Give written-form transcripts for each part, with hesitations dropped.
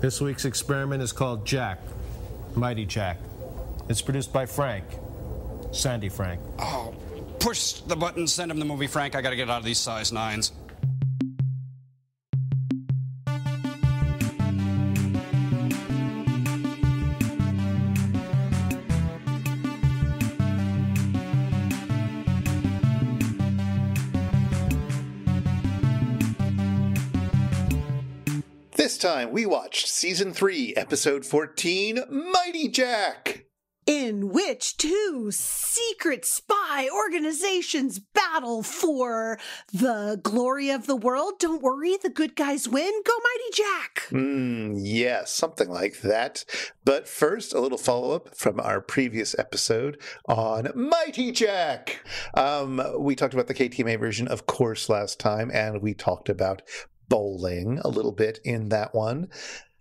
This week's experiment is called Jack, Mighty Jack. It's produced by Frank, Sandy Frank. Oh, push the button, send him the movie, Frank. I gotta get out of these size 9s. This time we watched Season 3, Episode 14, Mighty Jack! In which two secret spy organizations battle for the glory of the world. Don't worry, the good guys win. Go Mighty Jack! Yes, something like that. But first, a little follow-up from our previous episode on Mighty Jack! We talked about the KTMA version, of course, last time, and we talked about bowling a little bit in that one,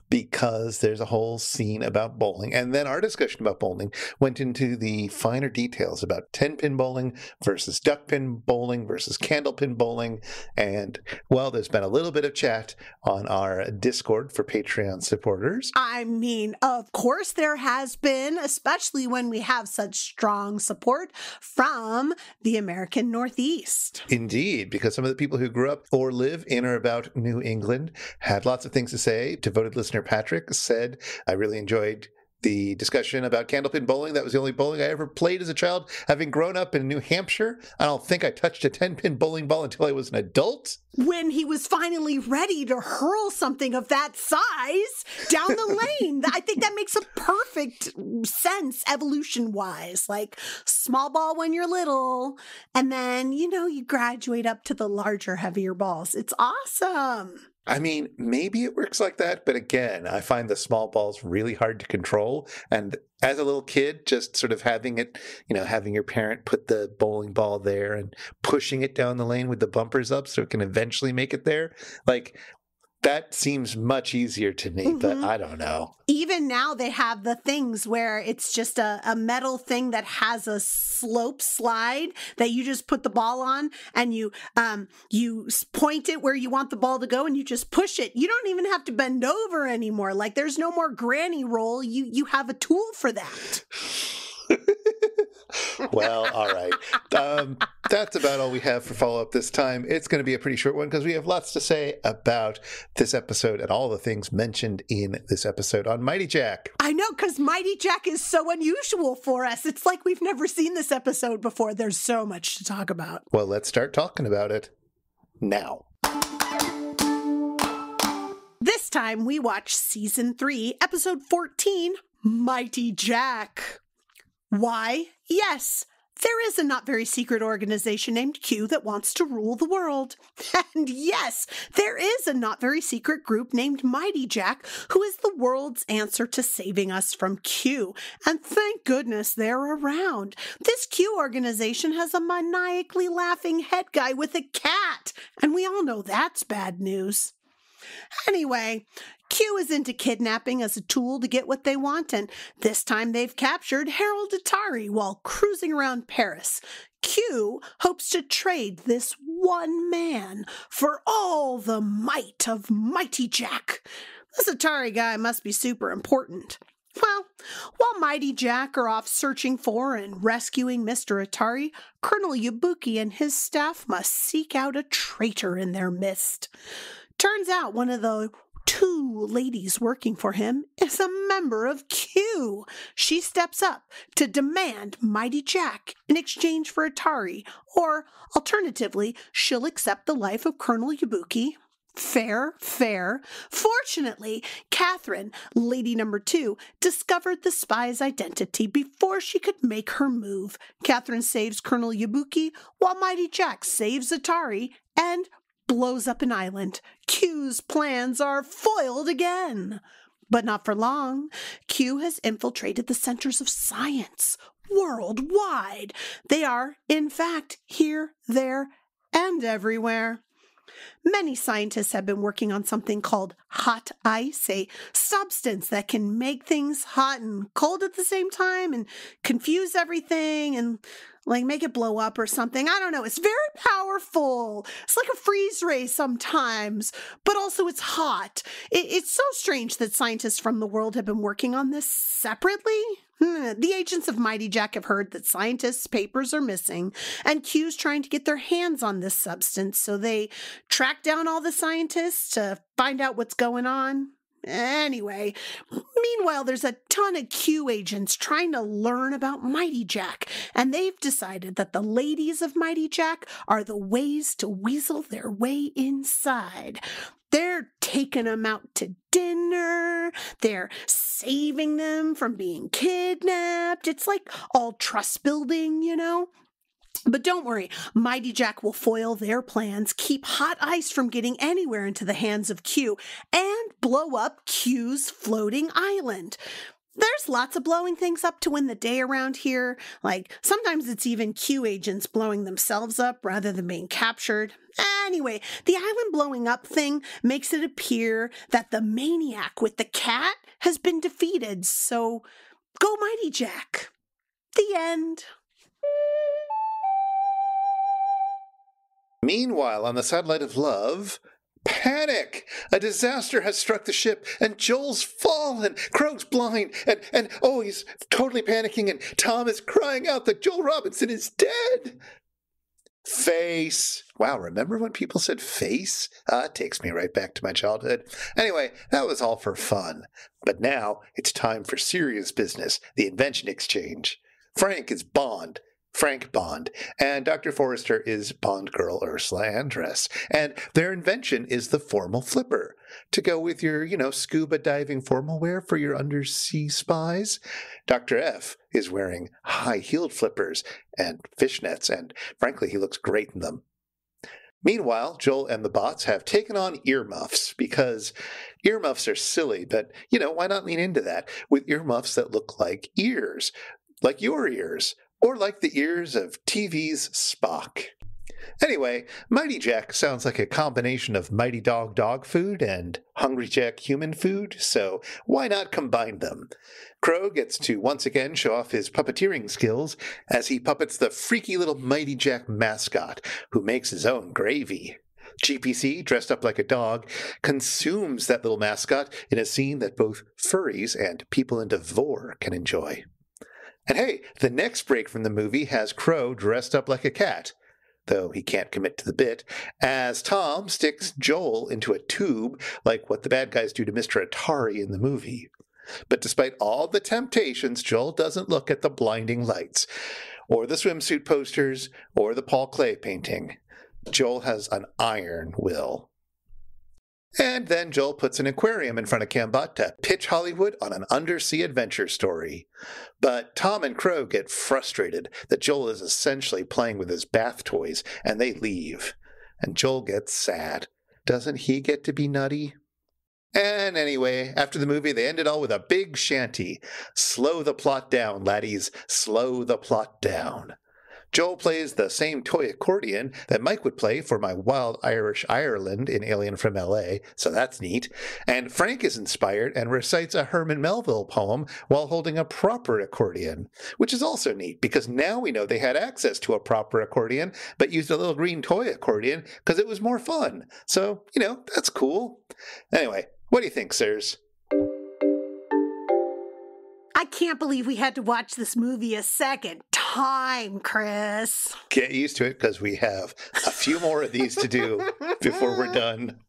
because there's a whole scene about bowling. And then our discussion about bowling went into the finer details about 10-pin bowling versus duck-pin bowling versus candle-pin bowling. And, well, there's been a little bit of chat on our Discord for Patreon supporters. I mean, of course there has been, especially when we have such strong support from the American Northeast. Indeed, because some of the people who grew up or live in or about New England had lots of things to say. Devoted listener Patrick said, I really enjoyed the discussion about candlepin bowling. That was the only bowling I ever played as a child. Having grown up in New Hampshire, I don't think I touched a 10-pin bowling ball until I was an adult. When he was finally ready to hurl something of that size down the lane. I think that makes a perfect sense evolution-wise. Like, small ball when you're little, and then, you graduate up to the larger, heavier balls. It's awesome. I mean, maybe it works like that, but again, I find the small balls really hard to control. And as a little kid, just sort of having it, having your parent put the bowling ball there and pushing it down the lane with the bumpers up so it can eventually make it there, like, that seems much easier to me, but I don't know. Even now they have the things where it's just a metal thing that has a slope slide that you just put the ball on, and you point it where you want the ball to go and you just push it. You don't even have to bend over anymore. Like, there's no more granny roll. You have a tool for that. Well, all right. That's about all we have for follow-up this time. It's going to be a pretty short one because we have lots to say about this episode and all the things mentioned in this episode on Mighty Jack. I know, because Mighty Jack is so unusual for us. It's like we've never seen this episode before. There's so much to talk about. Well, let's start talking about it now. This time we watch Season 3, Episode 14, Mighty Jack. Why? Yes, there is a not very secret organization named Q that wants to rule the world. And yes, there is a not very secret group named Mighty Jack who is the world's answer to saving us from Q. And thank goodness they're around. This Q organization has a maniacally laughing head guy with a cat. And we all know that's bad news. Anyway, Q is into kidnapping as a tool to get what they want, and this time they've captured Harold Atari while cruising around Paris. Q hopes to trade this one man for all the might of Mighty Jack. This Atari guy must be super important. Well, while Mighty Jack are off searching for and rescuing Mr. Atari, Colonel Yabuki and his staff must seek out a traitor in their midst. Turns out one of the two ladies working for him is a member of Q. She steps up to demand Mighty Jack in exchange for Atari, or alternatively, she'll accept the life of Colonel Yabuki. Fair, fair. Fortunately, Catherine, lady number 2, discovered the spy's identity before she could make her move. Catherine saves Colonel Yabuki, while Mighty Jack saves Atari and blows up an island. Q's plans are foiled again. But not for long. Q has infiltrated the centers of science worldwide. They are, in fact, here, there, and everywhere. Many scientists have been working on something called hot ice, a substance that can make things hot and cold at the same time and confuse everything and like make it blow up or something. I don't know. It's very powerful. It's like a freeze ray sometimes, but also it's hot. It's so strange that scientists from the world have been working on this separately. The agents of Mighty Jack have heard that scientists' papers are missing, and Q's trying to get their hands on this substance, so they track down all the scientists to find out what's going on. Anyway, meanwhile, there's a ton of Q agents trying to learn about Mighty Jack, and they've decided that the ladies of Mighty Jack are the ways to weasel their way inside. They're taking them out to dinner. They're saving them from being kidnapped. It's like all trust building, you know? But don't worry, Mighty Jack will foil their plans, keep hot ice from getting anywhere into the hands of Q, and blow up Q's floating island. There's lots of blowing things up to win the day around here. Like, sometimes it's even Q agents blowing themselves up rather than being captured. Anyway, the island blowing up thing makes it appear that the maniac with the cat has been defeated. So, go Mighty Jack. The end. Meanwhile, on the satellite of love, panic! A disaster has struck the ship, and Joel's fallen. Crow's blind, and he's totally panicking, and Tom is crying out that Joel Robinson is dead. Face. Wow, remember when people said face? It takes me right back to my childhood. Anyway, that was all for fun. But now it's time for serious business, the invention exchange. Frank is Bond. Frank Bond, and Dr. Forrester is Bond girl Ursula Andress, and their invention is the formal flipper, to go with your, scuba diving formal wear for your undersea spies. Dr. F is wearing high-heeled flippers and fishnets, and frankly, he looks great in them. Meanwhile, Joel and the bots have taken on earmuffs, because earmuffs are silly, but, why not lean into that with earmuffs that look like ears, like your ears, or like the ears of TV's Spock. Anyway, Mighty Jack sounds like a combination of Mighty Dog dog food and Hungry Jack human food, so why not combine them? Crow gets to once again show off his puppeteering skills as he puppets the freaky little Mighty Jack mascot, who makes his own gravy. GPC, dressed up like a dog, consumes that little mascot in a scene that both furries and people into vor can enjoy. And hey, the next break from the movie has Crow dressed up like a cat, though he can't commit to the bit, as Tom sticks Joel into a tube like what the bad guys do to Mr. Atari in the movie. But despite all the temptations, Joel doesn't look at the blinding lights, or the swimsuit posters, or the Paul Klee painting. Joel has an iron will. And then Joel puts an aquarium in front of Cambot to pitch Hollywood on an undersea adventure story. But Tom and Crow get frustrated that Joel is essentially playing with his bath toys, and they leave. And Joel gets sad. Doesn't he get to be nutty? And anyway, after the movie, they end it all with a big shanty. Slow the plot down, laddies. Slow the plot down. Joel plays the same toy accordion that Mike would play for my wild Irish Ireland in Alien from L.A., so that's neat. And Frank is inspired and recites a Herman Melville poem while holding a proper accordion, which is also neat because now we know they had access to a proper accordion, but used a little green toy accordion because it was more fun. So, that's cool. Anyway, what do you think, sirs? I can't believe we had to watch this movie a second time, Chris. Get used to it because we have a few more of these to do before we're done.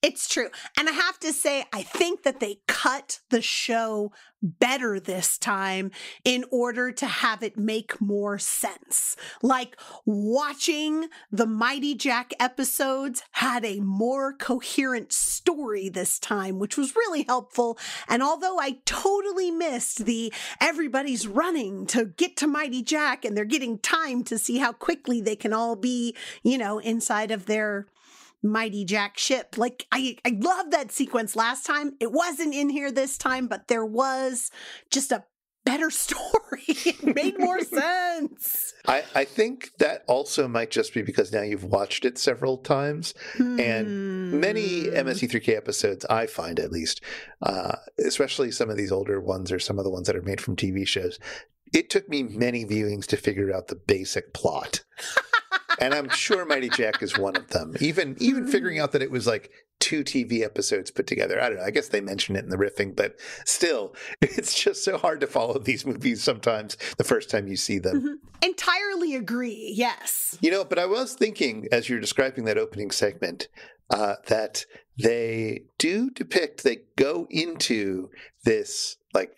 It's true. And I have to say, I think that they cut the show better this time in order to have it make more sense. Like watching the Mighty Jack episodes had a more coherent story this time, which was really helpful. And although I totally missed the everybody's running to get to Mighty Jack and they're getting time to see how quickly they can all be, inside of their Mighty Jack ship. Like, I love that sequence last time. It wasn't in here this time, but there was just a better story. It made more sense. I think that also might just be because now you've watched it several times. And many MST3K episodes, I find at least, especially some of these older ones or some of the ones that are made from TV shows, it took me many viewings to figure out the basic plot. And I'm sure Mighty Jack is one of them. Even figuring out that it was like 2 TV episodes put together. I don't know. I guess they mention it in the riffing, but still, it's just so hard to follow these movies sometimes the first time you see them. Entirely agree. Yes. You know, but I was thinking as you're describing that opening segment that they do depict, they go into this like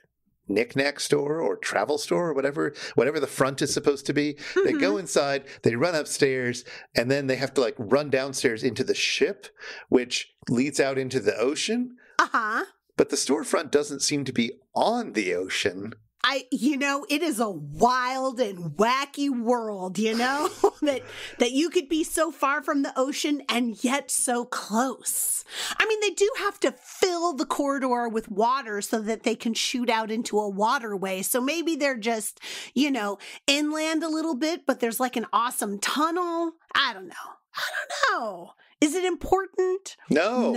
knick-knack store or travel store or whatever the front is supposed to be. They go inside, they run upstairs, and then they have to like run downstairs into the ship, which leads out into the ocean. But the storefront doesn't seem to be on the ocean. It is a wild and wacky world, that you could be so far from the ocean and yet so close. I mean, they do have to fill the corridor with water so that they can shoot out into a waterway. So maybe they're just, inland a little bit, but there's like an awesome tunnel. I don't know. Is it important? No,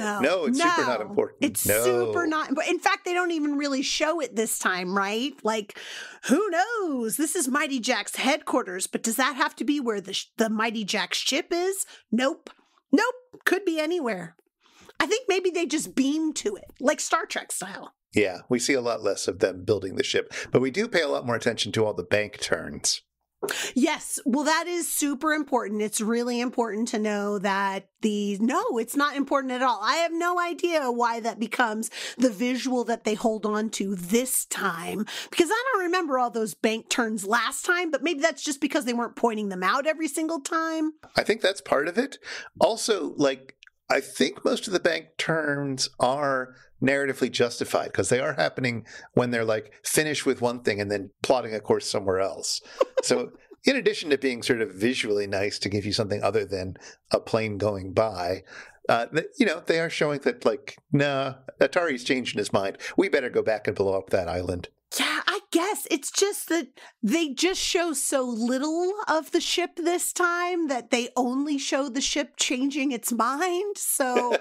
it's super not important. It's super not. In fact, they don't even really show it this time, right? Like, who knows? This is Mighty Jack's headquarters, but does that have to be where the Mighty Jack ship is? Nope. Could be anywhere. I think maybe they just beam to it, like Star Trek style. Yeah, we see a lot less of them building the ship, but we do pay a lot more attention to all the bank turns. Yes. Well, that is super important. It's really important to know that no, it's not important at all. I have no idea why that becomes the visual that they hold on to this time, because I don't remember all those bank turns last time, but maybe that's just because they weren't pointing them out every single time. I think that's part of it. Also, I think most of the bank turns are narratively justified because they are happening when they're like finished with one thing and then plotting a course somewhere else. So in addition to being sort of visually nice to give you something other than a plane going by, they are showing that nah, Atari's changing his mind. We better go back and blow up that island. Yeah, I guess it's just that they just show so little of the ship this time that they only show the ship changing its mind. So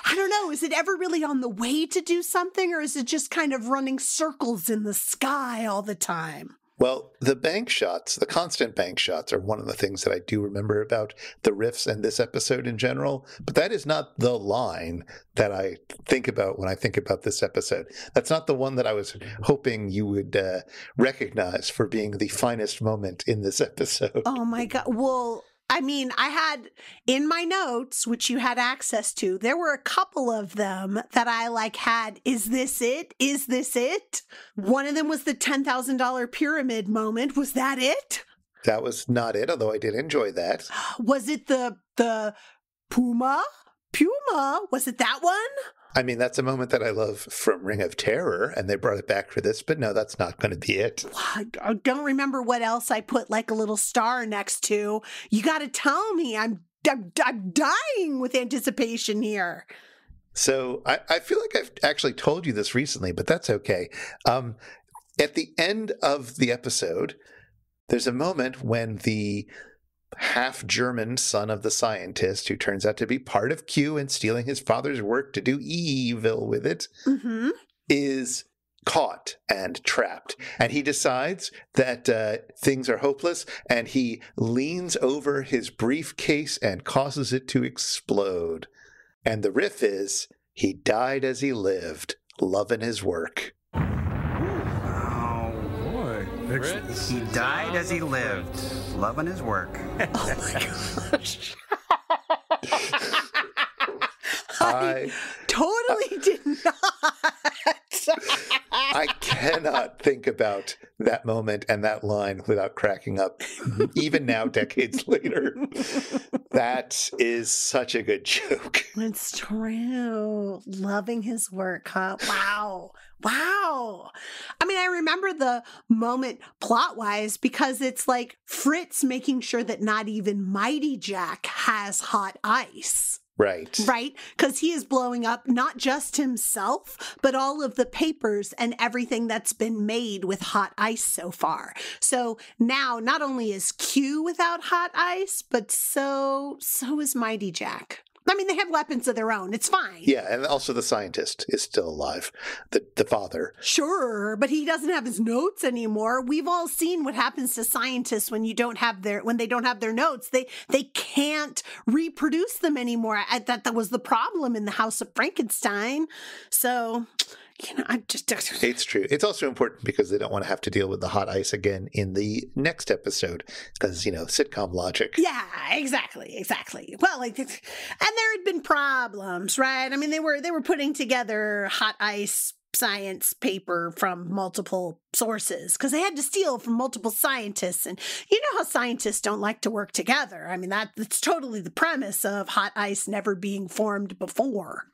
I don't know. Is it ever really on the way to do something, or is it just kind of running circles in the sky all the time? Well, the bank shots, the constant bank shots, are one of the things that I do remember about the riffs and this episode in general. But that is not the line that I think about when I think about this episode. That's not the one that I was hoping you would recognize for being the finest moment in this episode. Oh, my God. Well, I mean, I had in my notes, which you had access to, there were a couple of them that I had, is this it? Is this it? One of them was the $10,000 pyramid moment. Was that it? That was not it, although I did enjoy that. Was it the Puma? Was it that one? I mean, that's a moment that I love from Ring of Terror, and they brought it back for this, but no, that's not going to be it. I don't remember what else I put a little star next to. You got to tell me. I'm dying with anticipation here. So I feel like I've actually told you this recently, but that's okay. At the end of the episode, there's a moment when the half-German son of the scientist, who turns out to be part of Q and stealing his father's work to do evil with it, is caught and trapped. And he decides that things are hopeless, and he leans over his briefcase and causes it to explode. And the riff is, he died as he lived, loving his work. He died as he lived, loving his work. Oh my gosh. I totally did not. I cannot think about that moment and that line without cracking up, even now, decades later. That is such a good joke. It's true. Loving his work, huh? Wow. I mean, I remember the moment plot-wise because it's Fritz making sure that not even Mighty Jack has hot ice. Right. Right? Because he is blowing up not just himself, but all of the papers and everything that's been made with hot ice so far. So now not only is Q without hot ice, but so is Mighty Jack. I mean, they have weapons of their own. It's fine. Yeah, and also the scientist is still alive, the father. Sure, but he doesn't have his notes anymore. We've all seen what happens to scientists when they don't have their notes. They can't reproduce them anymore. That was the problem in the House of Frankenstein. So, I'm just... It's true. It's also important because they don't want to have to deal with the hot ice again in the next episode because, sitcom logic. Yeah, exactly. Well, and there had been problems, right? I mean, they were putting together hot ice science paper from multiple sources because they had to steal from multiple scientists. And you know how scientists don't like to work together. I mean, that's totally the premise of hot ice never being formed before.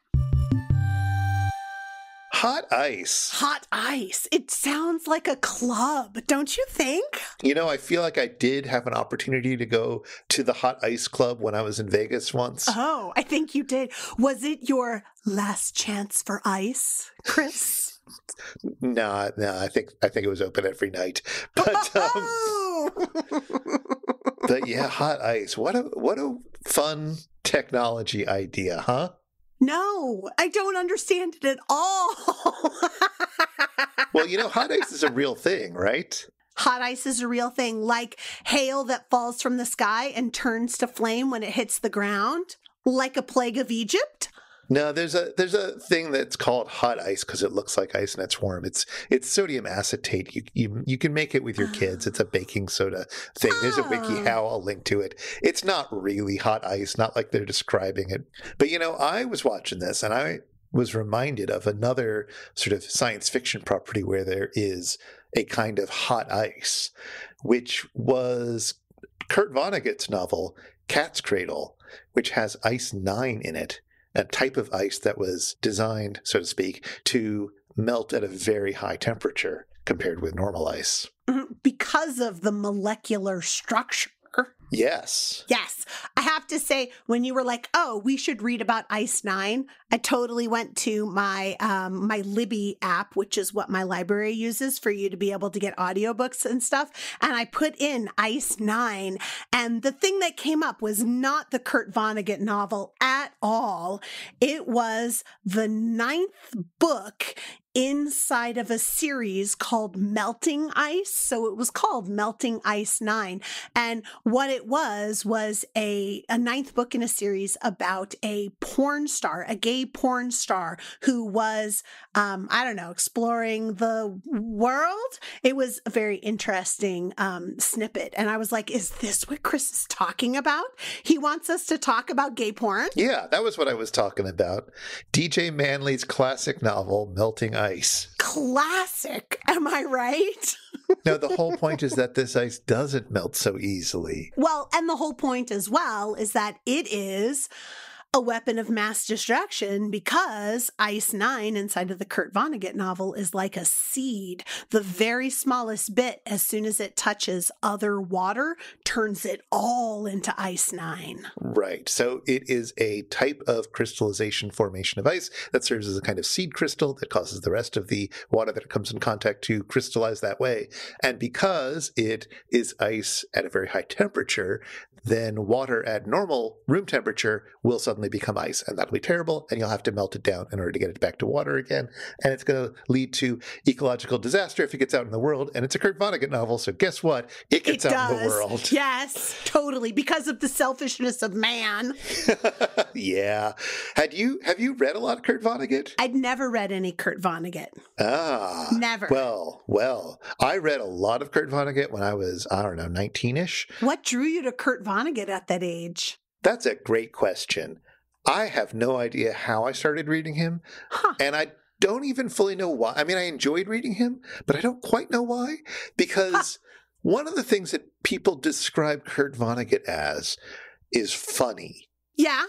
Hot ice. Hot ice. It sounds like a club, don't you think? I feel like I did have an opportunity to go to the Hot Ice Club when I was in Vegas once. Oh, I think you did. Was it your last chance for ice, Chris? No, I think it was open every night. But but yeah, hot ice. What a fun technology idea, huh? No, I don't understand it at all. Well, hot ice is a real thing, right? Hot ice is a real thing, like hail that falls from the sky and turns to flame when it hits the ground, like a plague of Egypt. No, there's a thing that's called hot ice because it looks like ice and it's warm. It's sodium acetate. You can make it with your kids. It's a baking soda thing. There's a WikiHow. I'll link to it. It's not really hot ice, not like they're describing it. But I was watching this and I was reminded of another sort of science fiction property where there is a kind of hot ice, which was Kurt Vonnegut's novel Cat's Cradle, which has ice 9 in it. A type of ice that was designed, so to speak, to melt at a very high temperature compared with normal ice. Because of the molecular structure. Yes. Yes. I have to say, when you were like, oh, we should read about Ice 9, I totally went to my my Libby app, which is what my library uses for you to be able to get audiobooks and stuff. And I put in Ice 9. And the thing that came up was not the Kurt Vonnegut novel at all. It was the 9th book inside of a series called Melting Ice. So it was called Melting Ice 9. And what it was a 9th book in a series about a porn star, a gay porn star who was, exploring the world. It was a very interesting snippet. And I was like, is this what Chris is talking about? He wants us to talk about gay porn? Yeah, that was what I was talking about. DJ Manley's classic novel, Melting Ice. Classic. Am I right? No, the whole point is that this ice doesn't melt so easily. Well, and the whole point as well is that it is a weapon of mass destruction because Ice 9 inside of the Kurt Vonnegut novel is like a seed. The very smallest bit, as soon as it touches other water, turns it all into Ice 9. Right. So it is a type of crystallization formation of ice that serves as a kind of seed crystal that causes the rest of the water that it comes in contact to crystallize that way. And because it is ice at a very high temperature, then water at normal room temperature will suddenly become ice, and that'll be terrible, and you'll have to melt it down in order to get it back to water again, and it's going to lead to ecological disaster if it gets out in the world, and it's a Kurt Vonnegut novel, so guess what? It gets out in the world. Yes, totally, because of the selfishness of man. Yeah. Have you read a lot of Kurt Vonnegut? I'd never read any Kurt Vonnegut. Ah. Never. Well, I read a lot of Kurt Vonnegut when I was, 19-ish. What drew you to Kurt Vonnegut at that age? That's a great question. I have no idea how I started reading him, and I don't even fully know why. I mean, I enjoyed reading him, but I don't quite know why, because one of the things that people describe Kurt Vonnegut as is funny. Yeah.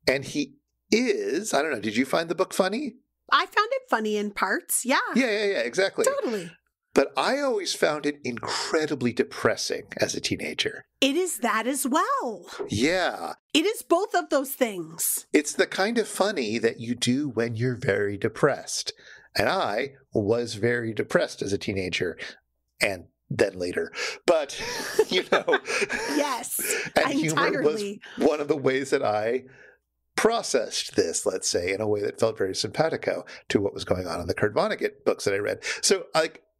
And he is, I don't know, did you find the book funny? I found it funny in parts, yeah. Yeah, exactly. Totally. But I always found it incredibly depressing as a teenager. It is that as well. Yeah. It is both of those things. It's the kind of funny that you do when you're very depressed. And I was very depressed as a teenager and then later. But, Yes, and humor was one of the ways that I processed this, let's say, in a way that felt very simpatico to what was going on in the Kurt Vonnegut books that I read. So,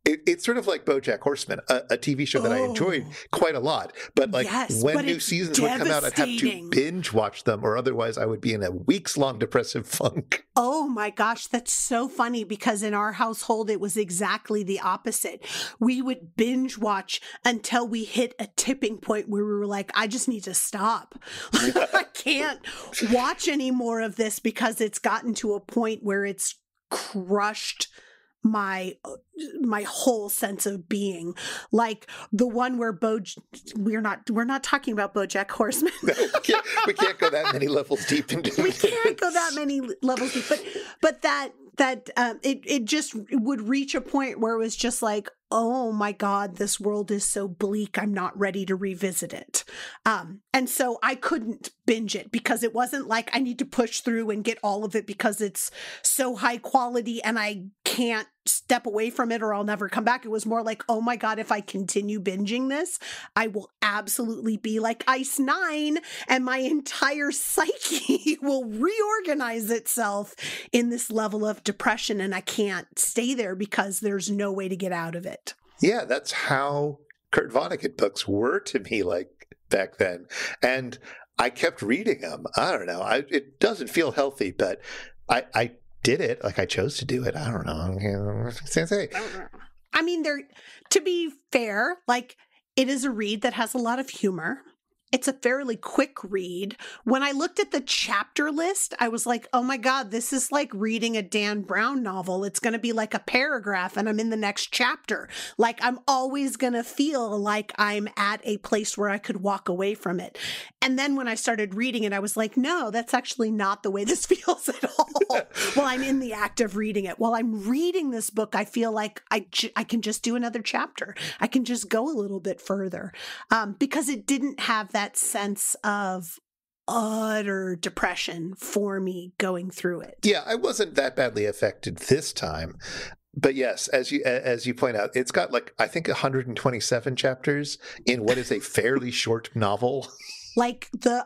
it's sort of like BoJack Horseman, a TV show that I enjoyed quite a lot. But when new seasons would come out, I'd have to binge watch them, or otherwise I would be in a weeks-long depressive funk. Oh my gosh, that's so funny, because in our household, it was exactly the opposite. We would binge watch until we hit a tipping point where we were like, I just need to stop. I can't watch any more of this because it's gotten to a point where it's crushed my whole sense of being. Like the one where we're not talking about BoJack Horseman. No, we can't go that many levels deep into we can't go that many levels deep, but that it just would reach a point where it was just like, oh my God, this world is so bleak. I'm not ready to revisit it. And so I couldn't binge it because it wasn't like I need to push through and get all of it because it's so high quality and I can't step away from it or I'll never come back. It was more like, oh my God, if I continue binging this, I will absolutely be like Ice 9 and my entire psyche will reorganize itself in this level of depression and I can't stay there because there's no way to get out of it. Yeah, that's how Kurt Vonnegut books were to me like back then. And I kept reading them. I don't know. It doesn't feel healthy, but I did it. Like I chose to do it. I don't know. I mean, to be fair, like it is a read that has a lot of humor. It's a fairly quick read. When I looked at the chapter list, I was like, oh my God, this is like reading a Dan Brown novel. It's going to be like a paragraph and I'm in the next chapter. Like I'm always going to feel like I'm at a place where I could walk away from it. And then when I started reading it, I was like, no, that's actually not the way this feels at all. While I'm in the act of reading it. While I'm reading this book, I feel like I can just do another chapter. I can just go a little bit further because it didn't have that sense of utter depression for me going through it. Yeah, I wasn't that badly affected this time. But yes, as you point out, it's got like, I think 127 chapters in what is a fairly short novel. Like the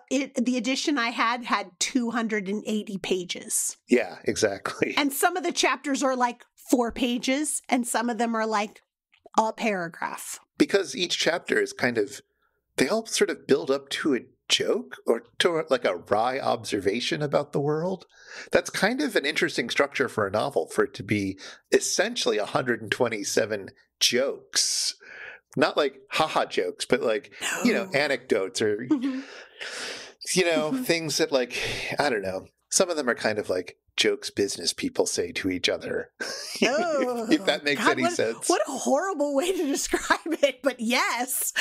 edition I had 280 pages. Yeah, exactly. And some of the chapters are like 4 pages and some of them are like a paragraph. Because each chapter is kind of, they all sort of build up to a joke or to like a wry observation about the world. That's kind of an interesting structure for a novel, for it to be essentially 127 jokes. Not like haha jokes, but like, anecdotes or, things that like, I don't know. Some of them are kind of like jokes business people say to each other. Oh, if that makes any sense. What a horrible way to describe it, but yes.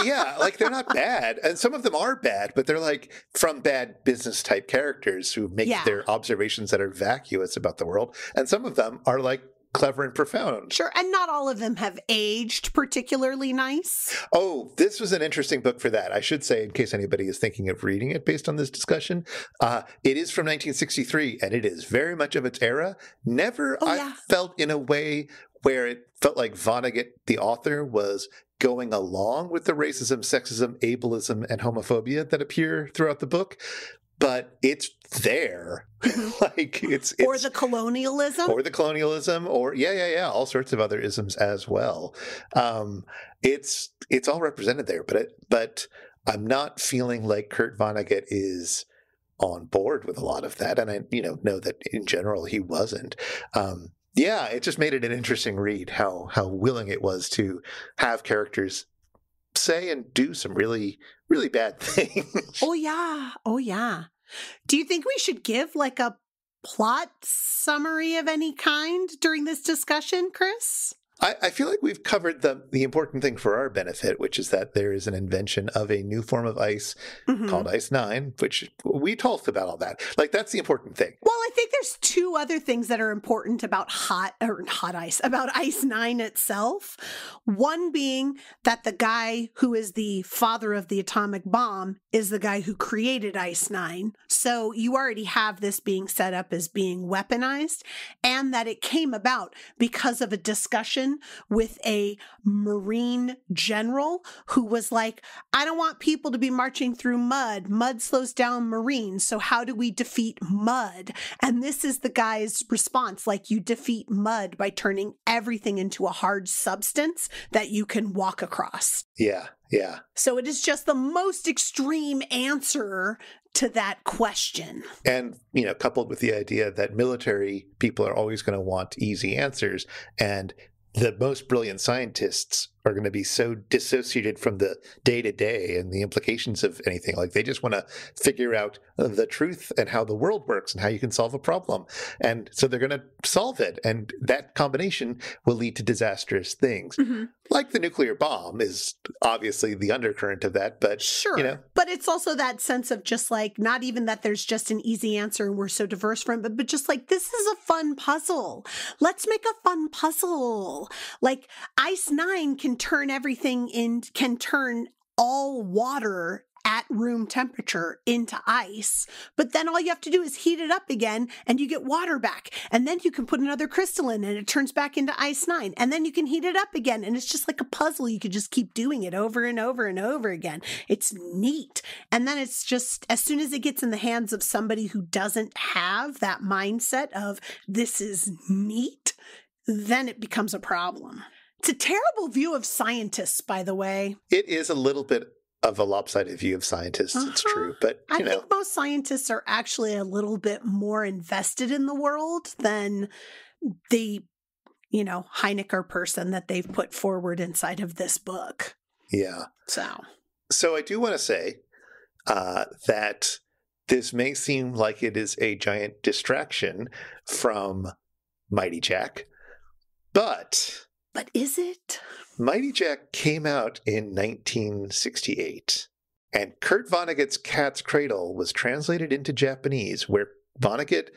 Yeah, like they're not bad. And some of them are bad, but they're like from bad business type characters who make their observations that are vacuous about the world. And some of them are like clever and profound. Sure. And not all of them have aged particularly nice. Oh, this was an interesting book for that. I should say, in case anybody is thinking of reading it based on this discussion, it is from 1963 and it is very much of its era. I felt in a way where it felt like Vonnegut, the author, was going along with the racism, sexism, ableism, and homophobia that appear throughout the book. But it's there. Like it's or the colonialism or all sorts of other isms as well. It's all represented there, but I'm not feeling like Kurt Vonnegut is on board with a lot of that, and I know that in general he wasn't. It just made it an interesting read how willing it was to have characters say and do some really, really bad things. Oh, yeah. Do you think we should give like a plot summary of any kind during this discussion, Chris? I feel like we've covered the important thing for our benefit, which is that there is an invention of a new form of ice called Ice 9, which we talked about all that. Like, that's the important thing. Well, I think there's two other things that are important about about Ice 9 itself. One being that the guy who is the father of the atomic bomb is the guy who created Ice 9. So you already have this being set up as being weaponized, and that it came about because of a discussion with a Marine general who was like, I don't want people to be marching through mud. Mud slows down Marines. So how do we defeat mud? And this is the guy's response. Like, you defeat mud by turning everything into a hard substance that you can walk across. Yeah. So it is just the most extreme answer to that question. And, coupled with the idea that military people are always going to want easy answers, and the most brilliant scientists are going to be so dissociated from the day-to-day and the implications of anything. Like, they just want to figure out the truth and how the world works and how you can solve a problem. And so they're going to solve it. And that combination will lead to disastrous things. Mm-hmm. Like the nuclear bomb is obviously the undercurrent of that, but sure. But it's also that sense of just like, not even that there's just an easy answer and we're so diverse from it, but just like, this is a fun puzzle. Let's make a fun puzzle. Like, Ice 9 can turn all water at room temperature into ice, but then all you have to do is heat it up again and you get water back. And then you can put another crystal in and it turns back into Ice 9. And then you can heat it up again. And it's just like a puzzle. You could just keep doing it over and over and over again. It's neat. And then it's just, as soon as it gets in the hands of somebody who doesn't have that mindset of this is neat, then it becomes a problem. It's a terrible view of scientists, by the way. It is a little bit of a lopsided view of scientists. It's true. But, I think most scientists are actually a little bit more invested in the world than the, Heinecker person that they've put forward inside of this book. Yeah. So I do want to say that this may seem like it is a giant distraction from Mighty Jack, But is it? Mighty Jack came out in 1968, and Kurt Vonnegut's Cat's Cradle was translated into Japanese, where Vonnegut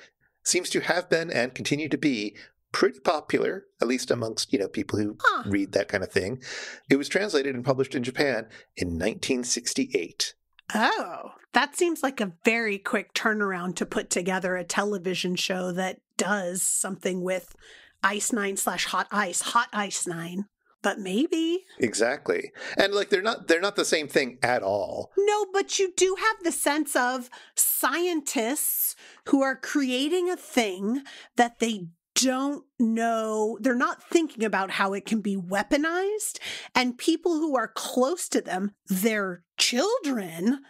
seems to have been and continue to be pretty popular, at least amongst, people who read that kind of thing. It was translated and published in Japan in 1968. Oh, that seems like a very quick turnaround to put together a television show that does something with Ice 9 / Hot Ice 9. But maybe. Exactly. And they're not the same thing at all. No, but you do have the sense of scientists who are creating a thing that they don't know. They're not thinking about how it can be weaponized. And people who are close to them, their children,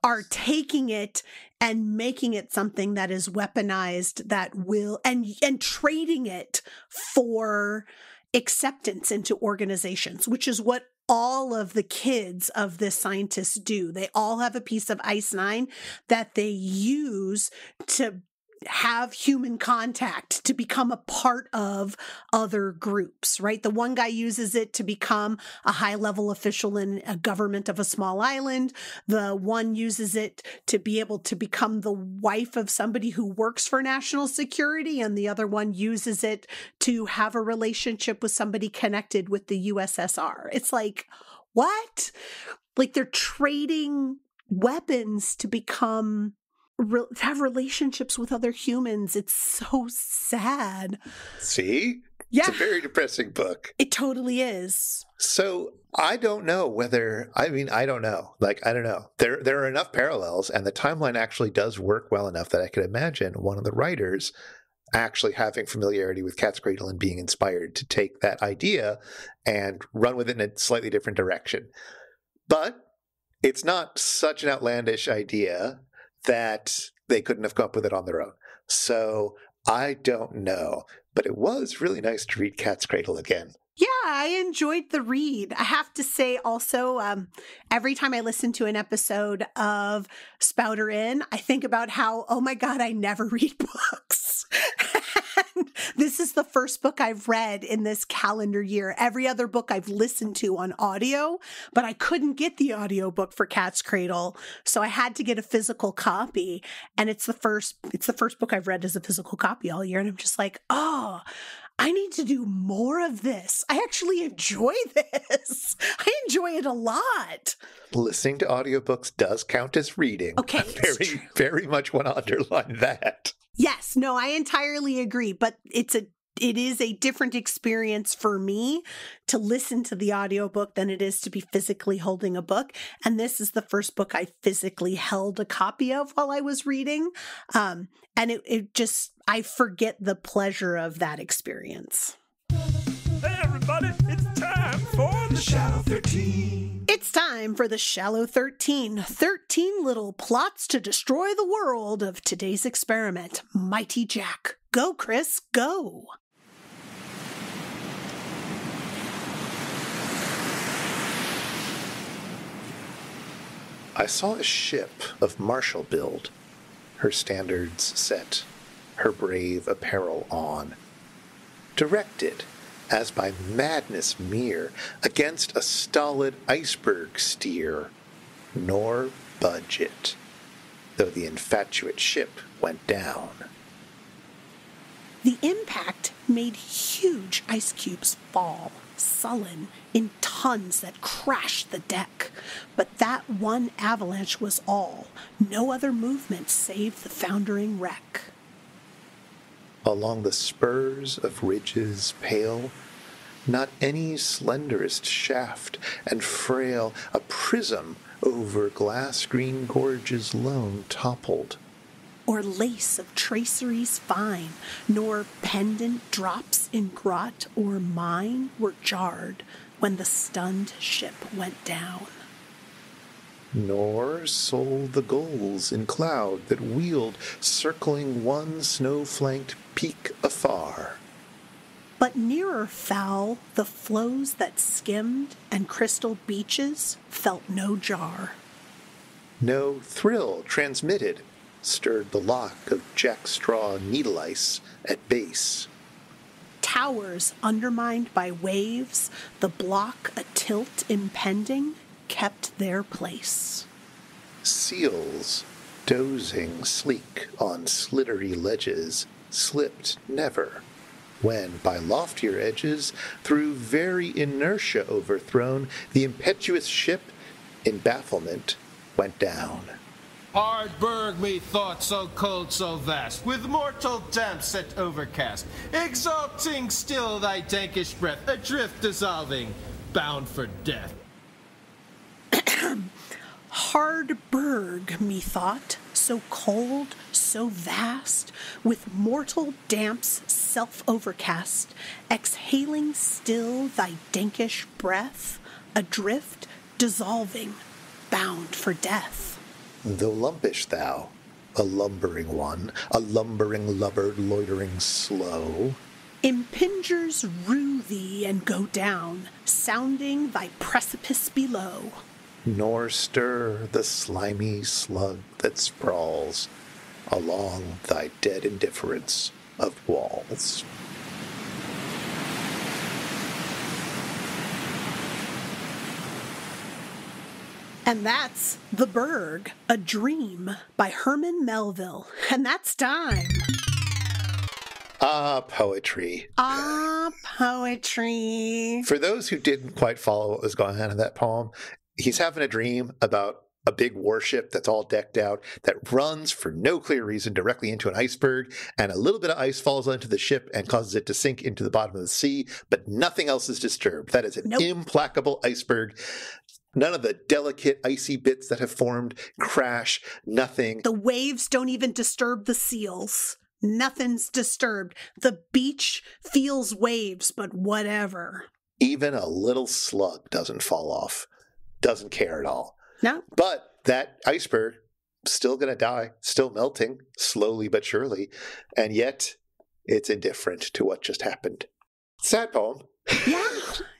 are taking it and making it something that is weaponized, that will, and trading it for acceptance into organizations, which is what all of the kids of this scientist do. They all have a piece of Ice 9 that they use to have human contact, to become a part of other groups, right? The one guy uses it to become a high-level official in a government of a small island. The one uses it to be able to become the wife of somebody who works for national security, and the other one uses it to have a relationship with somebody connected with the USSR. It's like, what? Like, they're trading weapons to become have relationships with other humans. It's so sad. See? Yeah. It's a very depressing book. It totally is. So I don't know whether, I don't know. I don't know. There are enough parallels, and the timeline actually does work well enough that I could imagine one of the writers actually having familiarity with Cat's Cradle and being inspired to take that idea and run with it in a slightly different direction. But it's not such an outlandish idea that they couldn't have come up with it on their own. So I don't know. But it was really nice to read Cat's Cradle again. Yeah, I enjoyed the read. I have to say also, every time I listen to an episode of Spouter In, I think about how, oh my God, I never read books. And this is the first book I've read in this calendar year. Every other book I've listened to on audio, but I couldn't get the audiobook for Cat's Cradle. So I had to get a physical copy. And it's the first book I've read as a physical copy all year. And I'm just like, oh, I need to do more of this. I actually enjoy this. I enjoy it a lot. Listening to audiobooks does count as reading. Okay. I very much want to underline that. Yes, no, I entirely agree, but it is a different experience for me to listen to the audiobook than it is to be physically holding a book. And this is the first book I physically held a copy of while I was reading. And it just, I forget the pleasure of that experience. Hey everybody, it's time for the Shallow 13. It's time for the Shallow 13. 13 little plots to destroy the world of today's experiment. Mighty Jack. Go, Chris, go. I saw a ship of martial build, her standards set, her brave apparel on, directed, as by madness mere, against a stolid iceberg steer, nor budge it, though the infatuate ship went down. The impact made huge ice cubes fall, sullen, in tons that crashed the deck. But that one avalanche was all. No other movement saved the foundering wreck. Along the spurs of ridges pale, not any slenderest shaft and frail, a prism over glass-green gorges lone toppled. Or lace of traceries fine, nor pendant drops in grot or mine were jarred when the stunned ship went down. Nor sold the gulls in cloud that wheeled, circling one snow-flanked peak afar. But nearer foul the floes that skimmed and crystal beaches felt no jar. No thrill transmitted stirred the lock of jackstraw needle ice at base. Towers undermined by waves, the block atilt impending, kept their place. Seals, dozing sleek on sliddery ledges, slipped never, when by loftier edges, through very inertia overthrown, the impetuous ship, in bafflement, went down. Hard berg, methought, so cold, so vast, with mortal damp set overcast, exalting still thy dankish breath, adrift dissolving, bound for death. Hard berg, methought, so cold, so vast, with mortal damps self-overcast, exhaling still thy dankish breath, adrift, dissolving, bound for death. Though lumpish thou, a lumbering one, a lumbering Lubbard loitering slow, Impingers rue thee and go down, sounding thy precipice below. nor stir the slimy slug that sprawls along thy dead indifference of walls. And that's The Berg, A Dream by Herman Melville. And that's time. Ah, poetry. Ah, poetry. For those who didn't quite follow what was going on in that poem, he's having a dream about a big warship that's all decked out that runs for no clear reason directly into an iceberg, and a little bit of ice falls onto the ship and causes it to sink into the bottom of the sea, but nothing else is disturbed. That is an implacable iceberg. None of the delicate icy bits that have formed crash, nothing. The waves don't even disturb the seals. Nothing's disturbed. The beach feels waves, but whatever. Even a little slug doesn't fall off. Doesn't care at all. No. But that iceberg, still going to die, still melting, slowly but surely, and yet it's indifferent to what just happened. Sad poem. Yeah.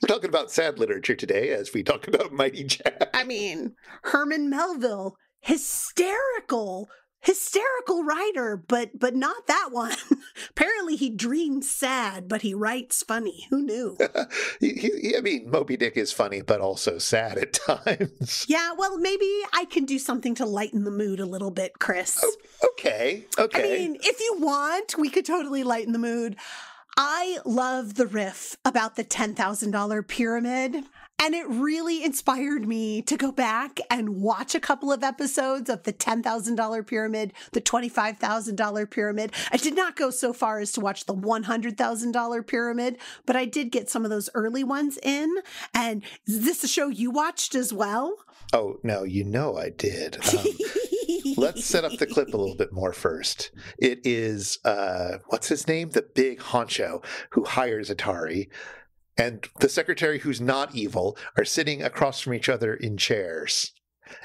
We're talking about sad literature today as we talk about Mighty Jack. I mean, Herman Melville, hysterical writer, but not that one. Apparently he dreams sad, but he writes funny. Who knew? I mean, Moby Dick is funny, but also sad at times. Yeah, well, maybe I can do something to lighten the mood a little bit, Chris. Oh, okay. I mean, if you want, we could totally lighten the mood. I love the riff about the $10,000 pyramid. And it really inspired me to go back and watch a couple of episodes of the $10,000 pyramid, the $25,000 pyramid. I did not go so far as to watch the $100,000 pyramid, but I did get some of those early ones in. And is this a show you watched as well? Oh, no, I did. Let's set up the clip a little bit more first. It is, what's his name? The big honcho who hires Atari. And the secretary, who's not evil, are sitting across from each other in chairs.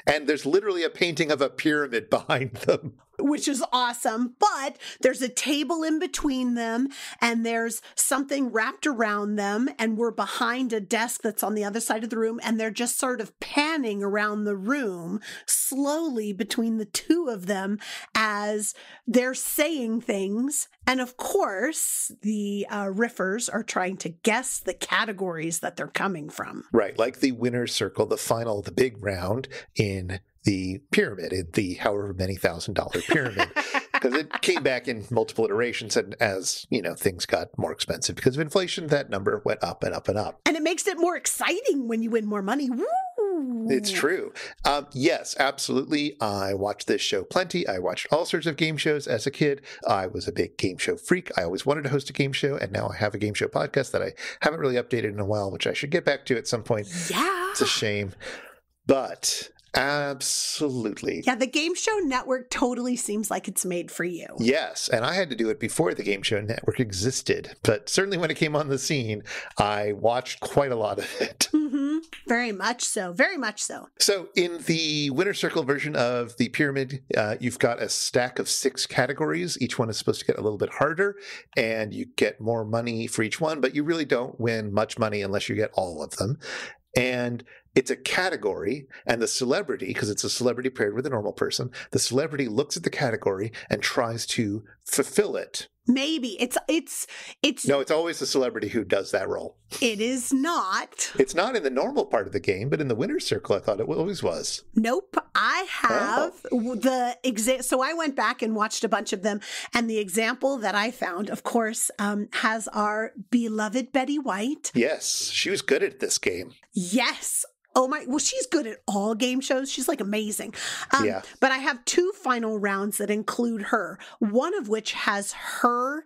And there's literally a painting of a pyramid behind them. Which is awesome, but there's a table in between them, and there's something wrapped around them, and we're behind a desk that's on the other side of the room, and they're just sort of panning around the room slowly between the two of them as they're saying things. And of course, the riffers are trying to guess the categories that they're coming from. Right, like the winner's circle, the big round in the pyramid, in the however many $1,000 pyramid, because it came back in multiple iterations, and as things got more expensive because of inflation, that number went up and up and up. And it makes it more exciting when you win more money. Woo! It's true. Yes, absolutely. I watched this show plenty. I watched all sorts of game shows as a kid. I was a big game show freak. I always wanted to host a game show, and now I have a game show podcast that I haven't really updated in a while, which I should get back to at some point. Yeah. It's a shame. But absolutely. Yeah, the Game Show Network totally seems like it's made for you. Yes, and I had to do it before the Game Show Network existed. But certainly when it came on the scene, I watched quite a lot of it. Mm-hmm. Very much so. Very much so. So in the winner circle version of the pyramid, you've got a stack of 6 categories. Each one is supposed to get a little bit harder, and you get more money for each one, but you really don't win much money unless you get all of them. And it's a category, and the celebrity, because it's a celebrity paired with a normal person, the celebrity looks at the category and tries to fulfill it. Maybe. It's No, it's always the celebrity who does that role. It is not. It's not in the normal part of the game, but in the winner's circle, I thought it always was. Nope. I have so I went back and watched a bunch of them, and the example that I found, of course, has our beloved Betty White. Yes, she was good at this game. Yes. Oh my, well, she's good at all game shows. She's like amazing. Yeah. But I have 2 final rounds that include her, one of which has her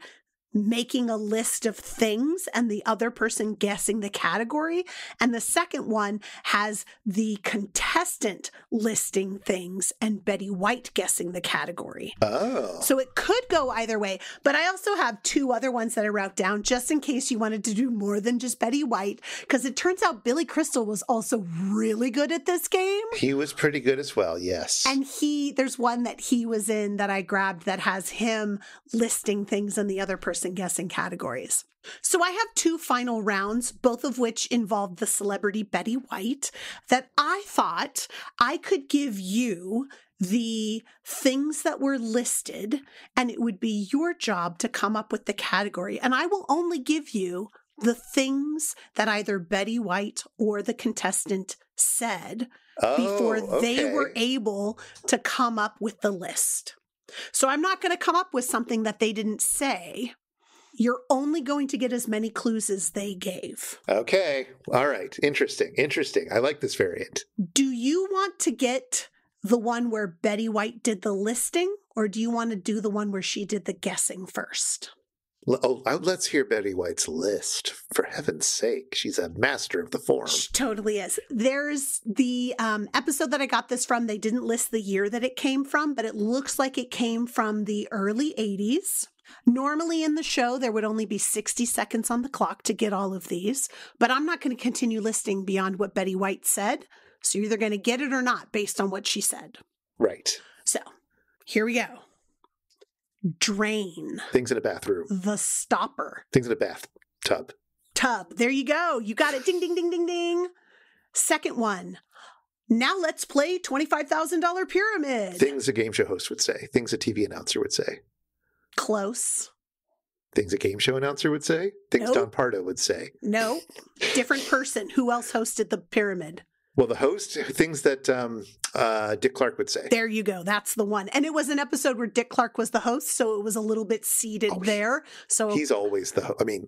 making a list of things and the other person guessing the category. And the second one has the contestant listing things and Betty White guessing the category. Oh. So it could go either way. But I also have 2 other ones that I wrote down just in case you wanted to do more than just Betty White, because it turns out Billy Crystal was also really good at this game. He was pretty good as well, yes. And there's one that he was in that I grabbed that has him listing things and the other person guessing categories. So I have 2 final rounds, both of which involved the celebrity Betty White, that I thought I could give you the things that were listed, and it would be your job to come up with the category. And I will only give you the things that either Betty White or the contestant said before they were able to come up with the list. So I'm not going to come up with something that they didn't say. You're only going to get as many clues as they gave. Okay. All right. Interesting. I like this variant. Do you want to get the one where Betty White did the listing, or do you want to do the one where she did the guessing first? Let's hear Betty White's list. For heaven's sake, she's a master of the form. She totally is. There's the episode that I got this from. They didn't list the year that it came from, but it looks like it came from the early 80s. Normally in the show, there would only be 60 seconds on the clock to get all of these, but I'm not going to continue listing beyond what Betty White said. So you're either going to get it or not based on what she said. Right. So here we go. Drain. Things in a bathroom. The stopper. Things in a bathtub. Tub. There you go. You got it. Ding, ding, ding, ding, ding. Second one. Now let's play $25,000 pyramid. Things a game show host would say. Things a TV announcer would say. Close. Things a game show announcer would say. Things Nope. Don Pardo would say. No. Different person. Who else hosted the pyramid? Well, the host, things that Dick Clark would say. There you go. That's the one. And it was an episode where Dick Clark was the host, so it was a little bit seated there. So he's always the host. I mean,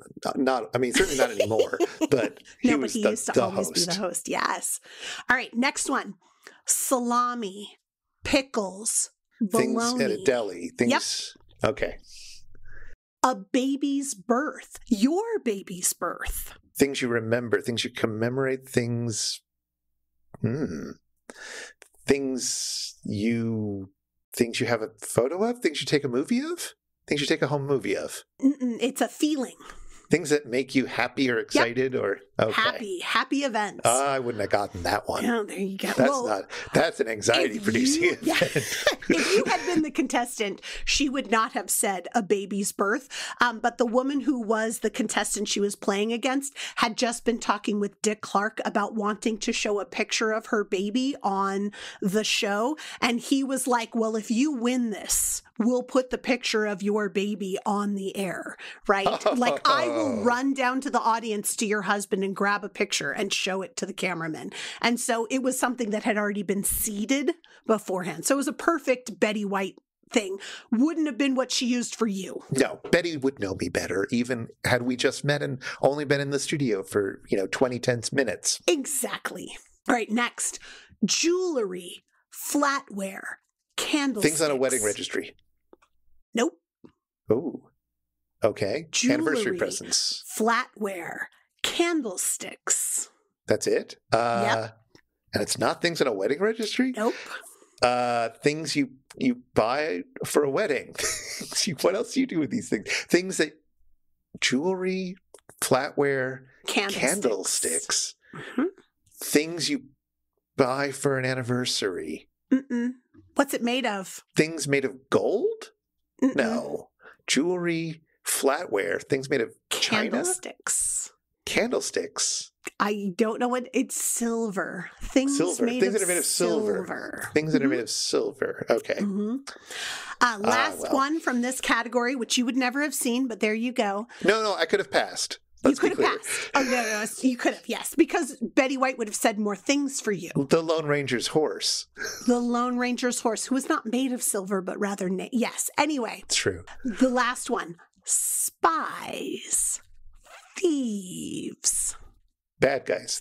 certainly not anymore, but he used to always be the host. Yes. All right. Next one. Salami, pickles, bologna. Things at a deli. Things. Yep. Okay. A baby's birth. Your baby's birth. Things you remember. Things you commemorate. Things. Things you have a photo of. Things you take a movie of. Things you take a home movie of. It's a feeling. Things that make you happy or excited or okay. Happy events. I wouldn't have gotten that one. Oh, there you go. That's an anxiety producing event. Yeah. If you had been the contestant, she would not have said a baby's birth. But the woman who was the contestant she was playing against had just been talking with Dick Clark about wanting to show a picture of her baby on the show. And he was like, well, if you win this, we'll put the picture of your baby on the air, right? Like I will run down to the audience to your husband and grab a picture and show it to the cameraman. And so it was something that had already been seeded beforehand. So it was a perfect Betty White thing. Wouldn't have been what she used for you. No, Betty would know me better, even had we just met and only been in the studio for, 20 tense minutes. Exactly. All right, next. Jewelry, flatware, candlesticks. Things on a wedding registry. Nope. Oh, okay. Jewelry, anniversary presents. Flatware, candlesticks. That's it? Yep. And it's not things on a wedding registry? Nope. Things you buy for a wedding. What else do you do with these things? Things that jewelry, flatware, candlesticks. Mm-hmm. Things you buy for an anniversary. What's it made of? Things made of gold? No. Jewelry, flatware, things made of china? Candlesticks. I don't know what it's silver. Things that are made of silver. Things that are made of silver. Okay. Last one from this category, which you would never have seen, but there you go. No, I could have passed. You could have passed. Oh, no, you could have, yes. Because Betty White would have said more things for you. The Lone Ranger's horse. The Lone Ranger's horse, who was not made of silver, but rather, yes. Anyway. It's true. The last one. Spies. Thieves. Bad guys.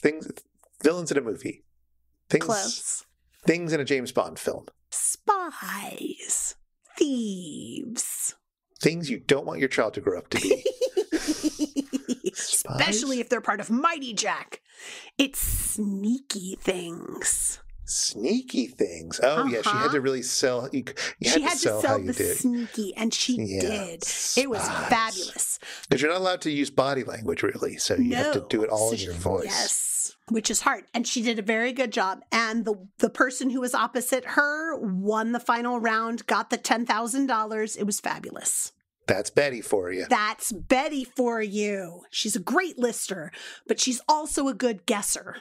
Villains in a movie. Close. Things in a James Bond film. Spies. Thieves. Things you don't want your child to grow up to be. Especially if they're part of Mighty Jack. It's sneaky things. Sneaky things. Oh, yeah. She had to really sell. You had to sell how you did. Sneaky, and she did. Spies. It was fabulous. Because you're not allowed to use body language, really. So you have to do it all in your voice. Yes, which is hard. And she did a very good job. And the person who was opposite her won the final round, got the $10,000. It was fabulous. That's Betty for you. That's Betty for you. She's a great lister, but she's also a good guesser.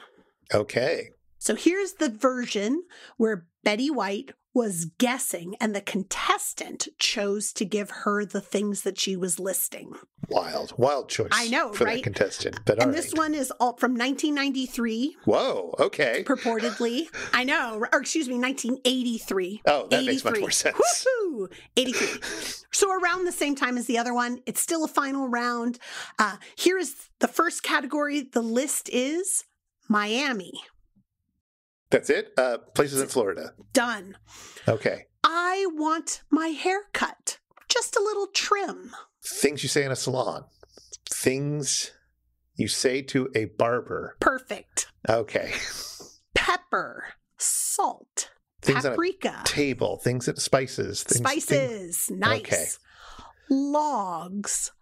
Okay. So here's the version where Betty White was guessing and the contestant chose to give her the things that she was listing. Wild choice. I know, for right? that contestant. But and this one is all from 1993. Whoa, okay. Purportedly. I know. Or excuse me, 1983. Oh, that makes much more sense. Woohoo! 83. So around the same time as the other one. It's still a final round. Here is the first category. The list is Miami. That's it? Places in Florida. Done. Okay. I want my hair cut. Just a little trim. Things you say in a salon. Things you say to a barber. Perfect. Okay. Pepper. Salt. Things paprika. On a table. Things that spices. Spices. Nice. Okay. Logs.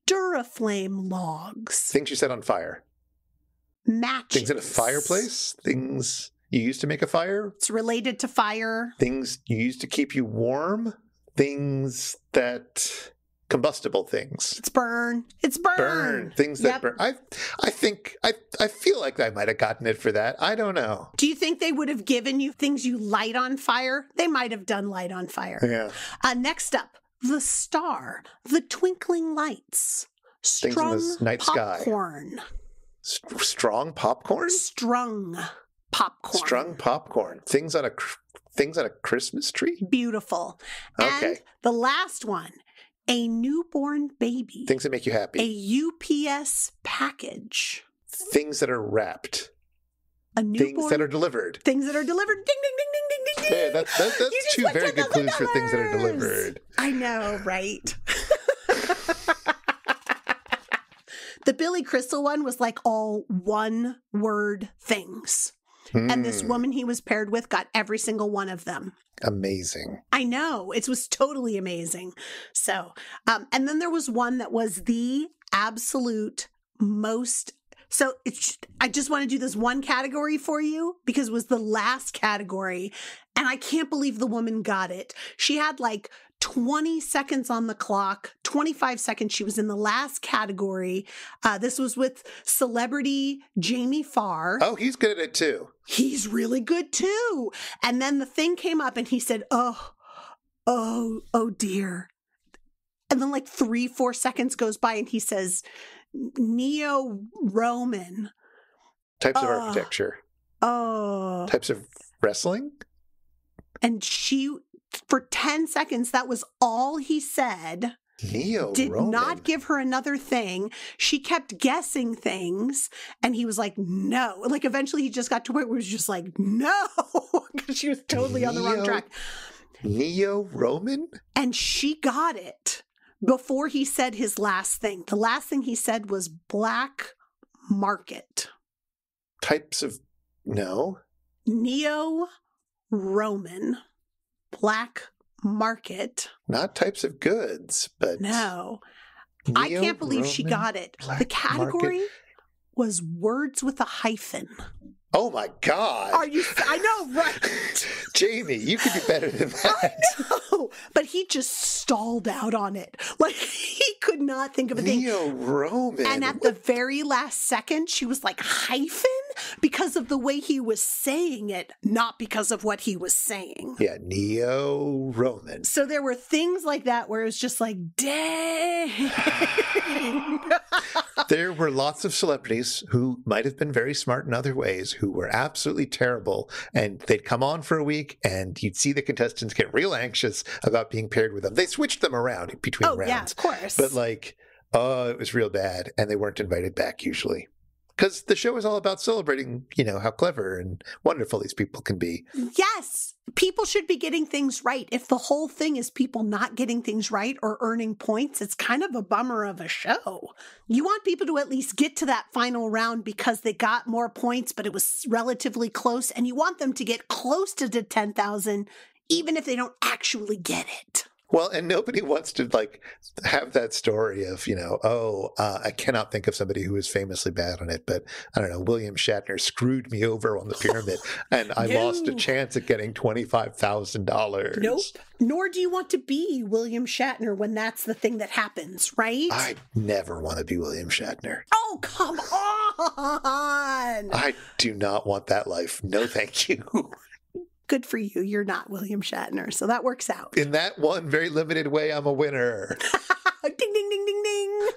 Duraflame logs. Things you set on fire. Matches. Things in a fireplace. Things you used to make a fire. It's related to fire. Things you used to keep you warm. Things that combustible things. It's burn. It's burn. Burn. Things that burn. I think, I feel like I might have gotten it for that. I don't know. Do you think they would have given you things you light on fire? They might have done light on fire. Yeah. Next up, the star, the twinkling lights, strung things in the night popcorn. Sky. Strong popcorn? Strung popcorn. Strung popcorn. Things on a Christmas tree? Beautiful. Okay. And the last one, a newborn baby. Things that make you happy. A UPS package. Things that are wrapped. A newborn. Things that are delivered. Things that are delivered. Ding, ding, ding, ding, ding, ding, ding. Yeah, that's two very good clues for things that are delivered. I know, right? The Billy Crystal one was like all one word things. And this woman he was paired with got every single one of them. Amazing. I know. It was totally amazing. So, and then there was one that was the absolute most. So I just want to do this one category for you because it was the last category. And I can't believe the woman got it. She had like 20 seconds on the clock, 25 seconds. She was in the last category. This was with celebrity Jamie Farr. Oh, he's good at it too. He's really good too. And then the thing came up and he said, oh dear. And then like 3-4 seconds goes by and he says, Neo-Roman. Types of architecture. Oh. Types of wrestling. And she, for 10 seconds, that was all he said. Neo-Roman. Did not give her another thing. She kept guessing things. And he was like, no. Like eventually he just got to where it was just like, no. Because she was totally on the wrong track. Neo-Roman? And she got it before he said his last thing. The last thing he said was black market. Types of, no. Neo-Roman. Black market. Not types of goods, but. No. I can't believe she got it. The category was words with a hyphen. Oh my God. I know, right? Jamie, you could do better than that. I know. But he just stalled out on it. Like he could not think of a thing. Neo-Roman. And at the very last second, she was like, hyphen? Because of the way he was saying it, not because of what he was saying. Yeah, Neo-Roman. So there were things like that where it was just like, dang. There were lots of celebrities who might have been very smart in other ways who were absolutely terrible. And they'd come on for a week and you'd see the contestants get real anxious about being paired with them. They switched them around between rounds. Yeah, of course. But like, it was real bad. And they weren't invited back usually. Because the show is all about celebrating, how clever and wonderful these people can be. Yes. People should be getting things right. If the whole thing is people not getting things right or earning points, it's kind of a bummer of a show. You want people to at least get to that final round because they got more points, but it was relatively close. And you want them to get close to the 10,000, even if they don't actually get it. Well, and nobody wants to have that story of, I cannot think of somebody who was famously bad on it, but I don't know, William Shatner screwed me over on the pyramid and I lost a chance at getting $25,000. Nope. Nor do you want to be William Shatner when that's the thing that happens, right? I never want to be William Shatner. Oh, come on. I do not want that life. No, thank you. Good for you. You're not William Shatner, so that works out. In that one very limited way, I'm a winner. Ding, ding, ding, ding, ding.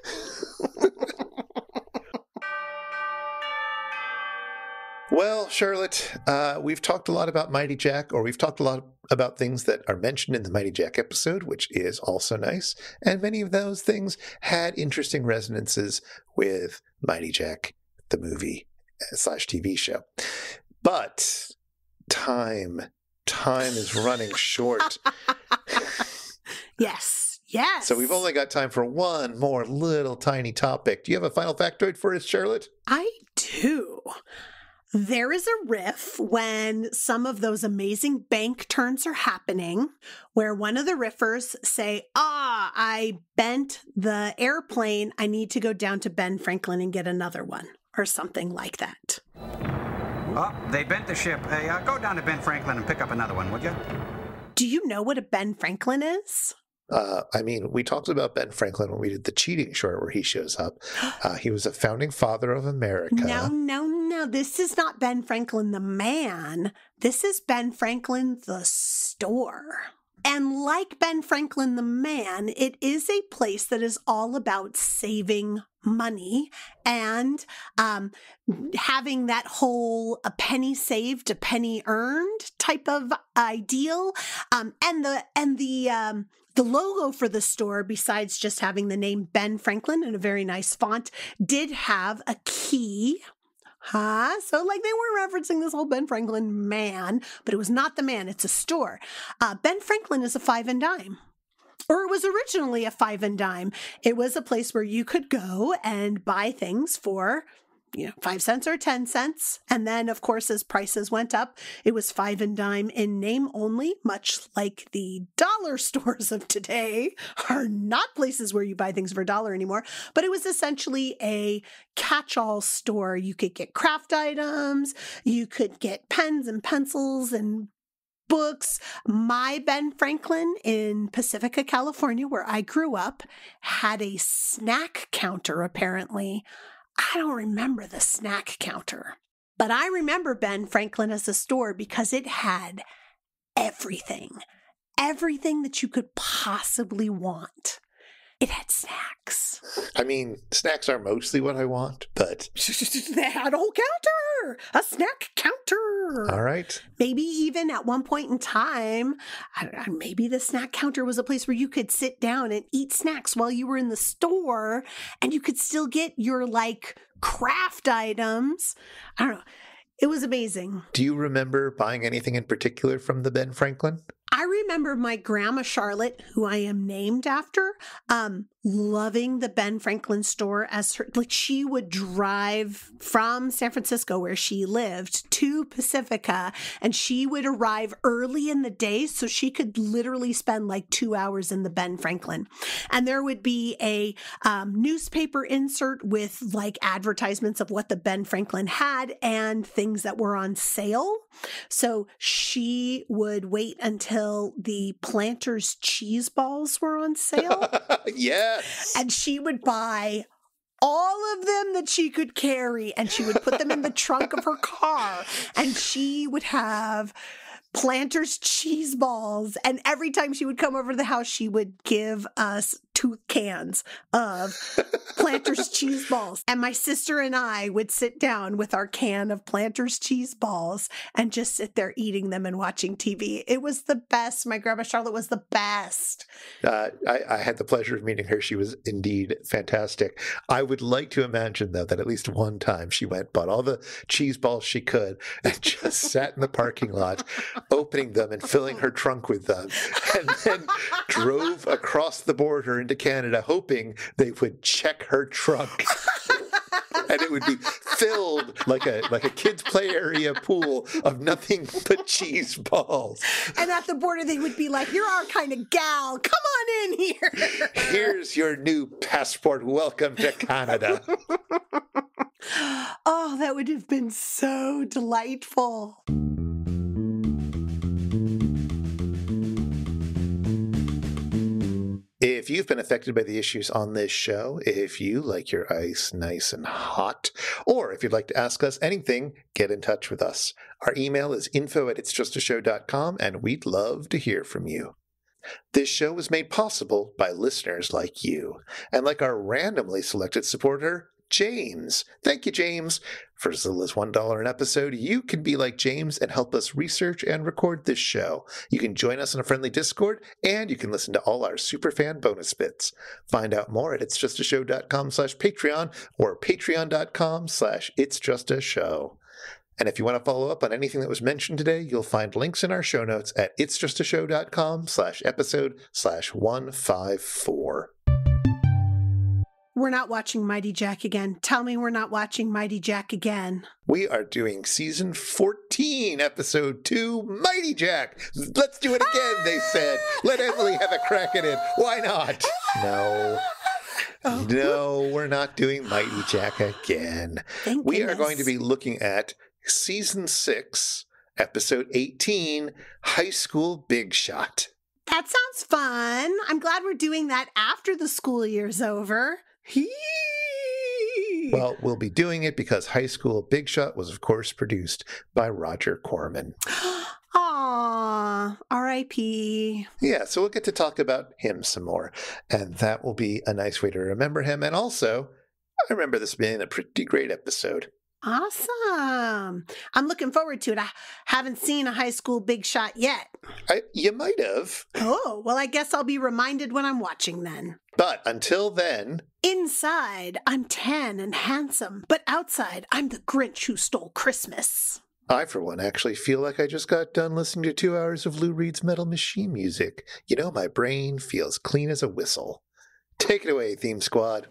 Well, Charlotte, we've talked a lot about Mighty Jack, or we've talked a lot about things that are mentioned in the Mighty Jack episode, which is also nice. And many of those things had interesting resonances with Mighty Jack, the movie / TV show. But time is running short. Yes. So we've only got time for one more little tiny topic. Do you have a final factoid for us, Charlotte? I do. There is a riff when some of those amazing bank turns are happening where one of the riffers say, I bent the airplane. I need to go down to Ben Franklin and get another one or something like that. Oh, they bent the ship. Hey, go down to Ben Franklin and pick up another one, would you? Do you know what a Ben Franklin is? I mean, we talked about Ben Franklin when we did the cheating short where he shows up. He was a founding father of America. No. This is not Ben Franklin the man. This is Ben Franklin the store. And like Ben Franklin the man, it is a place that is all about saving money and having that whole a penny saved, a penny earned type of ideal. And the logo for the store, besides just having the name Ben Franklin in a very nice font, did have a key. So like they were referencing this whole Ben Franklin man, but it was not the man. It's a store. Ben Franklin is a 5 and dime. Or it was originally a 5 and dime. It was a place where you could go and buy things for, 5 cents or 10 cents. And then, of course, as prices went up, it was 5 and dime in name only, much like the dollar stores of today are not places where you buy things for $1 anymore. But it was essentially a catch-all store. You could get craft items, you could get pens and pencils and books. My Ben Franklin in Pacifica, California, where I grew up, had a snack counter, apparently. I don't remember the snack counter, but I remember Ben Franklin as a store because it had everything that you could possibly want. It had snacks. I mean, snacks are mostly what I want, but... They had a whole counter! A snack counter! All right. Maybe even at one point in time, maybe the snack counter was a place where you could sit down and eat snacks while you were in the store, and you could still get your, craft items. I don't know. It was amazing. Do you remember buying anything in particular from the Ben Franklin? I remember my grandma Charlotte, who I am named after, loving the Ben Franklin store as her, she would drive from San Francisco where she lived to Pacifica, and she would arrive early in the day so she could literally spend 2 hours in the Ben Franklin. And there would be a newspaper insert with advertisements of what the Ben Franklin had and things that were on sale. So she would wait until the Planters cheese balls were on sale. Yes. And she would buy all of them that she could carry, and she would put them in the trunk of her car, and she would have Planters cheese balls. And every time she would come over to the house, she would give us 2 cans of Planters cheese balls. And my sister and I would sit down with our can of Planters cheese balls and just sit there eating them and watching TV. It was the best. My grandma Charlotte was the best. I had the pleasure of meeting her. She was indeed fantastic. I would like to imagine, though, that at least one time she bought all the cheese balls she could and just sat in the parking lot, opening them and filling her trunk with them, and then drove across the border into Canada, hoping they would check her trunk. And it would be filled like a kids' play area pool of nothing but cheese balls. And at the border, they would be like, "You're our kind of gal. Come on in here. Here's your new passport. Welcome to Canada." Oh, that would have been so delightful. If you've been affected by the issues on this show, if you like your ice nice and hot, or if you'd like to ask us anything, get in touch with us. Our email is info@itsjustashow.com, and we'd love to hear from you. This show was made possible by listeners like you, and like our randomly selected supporter, James. Thank you, James. For as little as $1 an episode, you can be like James and help us research and record this show. You can join us in a friendly Discord, and you can listen to all our superfan bonus bits. Find out more at itsjustashow.com/Patreon or patreon.com/itsjustashow. And if you want to follow up on anything that was mentioned today, you'll find links in our show notes at itsjustashow.com/episode/154. We're not watching Mighty Jack again. Tell me we're not watching Mighty Jack again. We are doing season 14, episode 2, Mighty Jack. Let's do it again, they said. Let Emily have a crack at it. Why not? No. No, we're not doing Mighty Jack again. We are going to be looking at season 6, episode 18, High School Big Shot. That sounds fun. I'm glad we're doing that after the school year's over. Well, we'll be doing it because High School Big Shot was, of course, produced by Roger Corman. Aww, R.I.P. Yeah, so we'll get to talk about him some more, and that will be a nice way to remember him. And also, I remember this being a pretty great episode. Awesome. I'm looking forward to it. I haven't seen a High School Big Shot yet. You might have. Oh, well, I guess I'll be reminded when I'm watching then. But until then... Inside, I'm tan and handsome, but outside, I'm the Grinch who stole Christmas. I, for one, actually feel like I just got done listening to 2 hours of Lou Reed's Metal Machine music. You know, my brain feels clean as a whistle. Take it away, Theme Squad.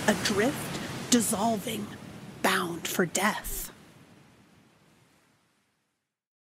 Adrift, dissolving, bound for death.